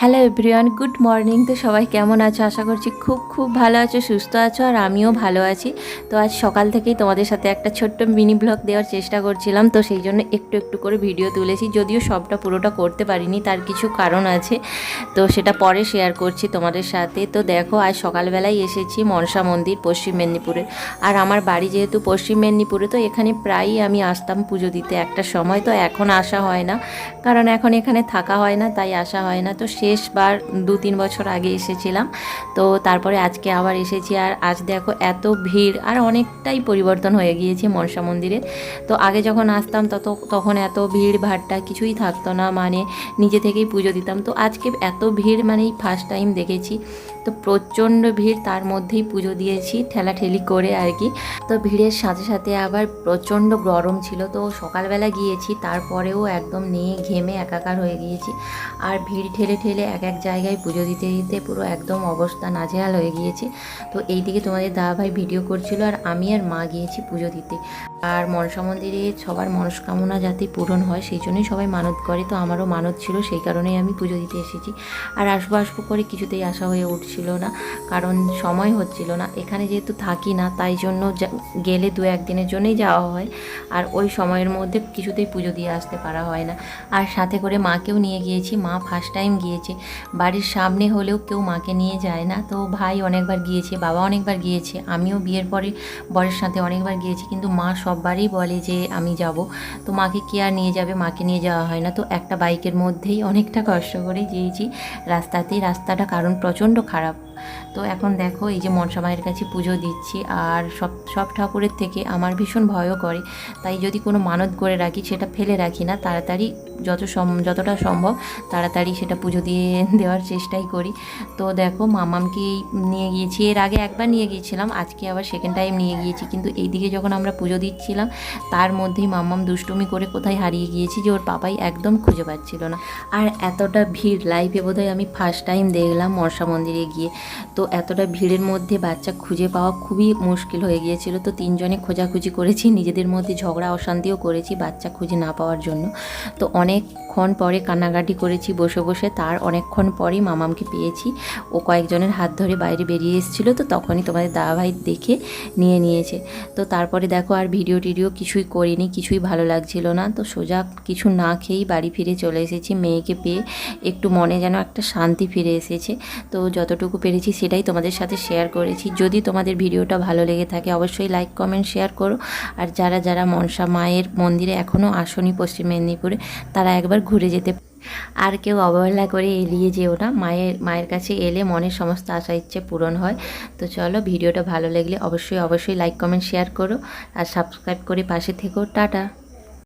Hello everyone, good morning. তো সবাই কেমন আছো? আশা করছি খুব খুব ভালো আছো, সুস্থ আছো, আর আমিও ভালো আছি। তো আজ সকাল থেকেই তোমাদের সাথে একটা ছোট্ট মিনি ব্লগ দেওয়ার চেষ্টা করছিলাম, তো সেই জন্য একটু একটু করে ভিডিও তুলেছি। যদিও সবটা পুরোটা করতে পারিনি, তার কিছু কারণ আছে, তো সেটা পরে শেয়ার করছি তোমাদের সাথে। তো দেখো, আজ সকালবেলায় এসেছি মনসা মন্দির, পশ্চিম মেদিনীপুরে। আর আমার বাড়ি যেহেতু পশ্চিম মেদিনীপুরে, তো এখানে প্রায়ই আমি আসতাম পুজো দিতে একটা সময়। তো এখন আসা হয় না, কারণ এখন এখানে থাকা হয় না, তাই আসা হয় না। তো শেষবার 2-3 বছর আগে এসেছিলাম, তো তারপরে আজকে আবার এসেছি। আর আজ দেখো এত ভিড়, আর অনেকটাই পরিবর্তন হয়ে গিয়েছে মনসা মন্দিরে। তো আগে যখন আসতাম তখন এত ভিড় ভাড়টা কিছুই থাকতো না, মানে নিজে থেকেই পুজো দিতাম। তো আজকে এত ভিড় মানেই ফার্স্ট টাইম দেখেছি। তো প্রচণ্ড ভিড়, তার মধ্যেই পুজো দিয়েছি ঠেলাঠেলি করে আর কি। তো ভিড়ের সাথে সাথে আবার প্রচণ্ড গরম ছিল। তো সকালবেলা গিয়েছি, তারপরেও একদম নিয়ে ঘেমে একাকার হয়ে গিয়েছি। আর ভিড় ঠেলে ঠেলে এক এক জায়গায় পুজো দিতে দিতে পুরো একদম অবস্থা নাজেহাল হয়ে গিয়েছে। তো এইদিকে তোমাদের দাদাভাই ভিডিও করছিল, আর আমি আর মা গিয়েছি পুজো দিতে। আর মনসা মন্দিরে সবার মনস্কামনা যাতে পূরণ হয়, সেই জন্যই সবাই মানত করে। তো আমারও মানত ছিল, সেই কারণেই আমি পুজো দিতে এসেছি। আর আসবো আসবো করে কিছুতেই আসা হয়ে উঠছিল না, কারণ সময় হচ্ছিল না। এখানে যেহেতু থাকি না, তাই জন্য গেলে 2-1 দিনের জন্যই যাওয়া হয়, আর ওই সময়ের মধ্যে কিছুতেই পুজো দিয়ে আসতে পারা হয় না। আর সাথে করে মাকেও নিয়ে গিয়েছি, মা ফার্স্ট টাইম গিয়েছে। বাড়ির সামনে হলেও কেউ মাকে নিয়ে যায় না। তো ভাই অনেকবার গিয়েছে, বাবা অনেকবার গিয়েছে, আমিও বিয়ের পরে বরের সাথে অনেকবার গিয়েছি, কিন্তু মা সববারই বলে যে আমি যাব। তো মাকে কে আর নিয়ে যাবে, মাকে নিয়ে যাওয়া হয় না। তো একটা বাইকের মধ্যেই অনেকটা কষ্ট করে গিয়েছি রাস্তাটা, কারণ প্রচণ্ড খারাপ। তো এখন দেখো, এই যে মনসা মায়ের কাছে পুজো দিচ্ছি। আর সব ঠাকুরের থেকে আমার ভীষণ ভয়ও করে, তাই যদি কোনো মানত করে রাখি সেটা ফেলে রাখি না, তাড়াতাড়ি যতটা সম্ভব তাড়াতাড়ি সেটা পুজো দিয়ে দেওয়ার চেষ্টাই করি। তো দেখো, মামামকে নিয়ে গিয়েছি, এর আগে একবার নিয়ে গিয়েছিলাম, আজকে আবার সেকেন্ড টাইম নিয়ে গিয়েছি। কিন্তু এইদিকে যখন আমরা পুজো দিচ্ছিলাম, তার মধ্যেই মামাম দুষ্টুমি করে কোথায় হারিয়ে গিয়েছি, যে ওর পাপাই একদম খুঁজে পাচ্ছিল না। আর এতটা ভিড় লাইফে বোধহয় আমি ফার্স্ট টাইম দেখলাম মনসা মন্দিরে গিয়ে। তো এতটা ভিড়ের মধ্যে বাচ্চা খুঁজে পাওয়া খুবই মুশকিল হয়ে গিয়েছিল। তো 3 জনে খোঁজাখুঁজি করেছি, নিজেদের মধ্যে ঝগড়া অশান্তিও করেছি বাচ্চা খুঁজে না পাওয়ার জন্য। তো অনেকক্ষণ পরে কান্নাকাটি করেছি বসে বসে, তার অনেকক্ষণ পরেই মামামকে পেয়েছি। ও কয়েকজনের হাত ধরে বাইরে বেরিয়ে এসেছিলো, তো তখনই তোমাদের দাদাভাই দেখে নিয়েছে। তো তারপরে দেখো, আর ভিডিও টিডিও কিছুই করিনি, কিছুই ভালো লাগছিল না। তো সোজা কিছু না খেয়েই বাড়ি ফিরে চলে এসেছি। মেয়েকে পেয়ে একটু মনে যেন একটা শান্তি ফিরে এসেছে। তো যতটুকু পেরেছি সেটাই তোমাদের সাথে শেয়ার করেছি। যদি তোমাদের ভিডিওটা ভালো লেগে থাকে অবশ্যই লাইক কমেন্ট শেয়ার করো। আর যারা মনসা মায়ের মন্দিরে এখনও আসনি পশ্চিম মেদিনীপুরে, তারা একবার ঘুরে যেতে। আর কেউ অবহেলা করে এড়িয়ে যেও না, মায়ের কাছে এলে মনের সমস্ত আশা ইচ্ছে পূরণ হয়। তো চলো, ভিডিওটা ভালো লাগলে অবশ্যই লাইক কমেন্ট শেয়ার করো, আর সাবস্ক্রাইব করে পাশে থেকো। টাটা।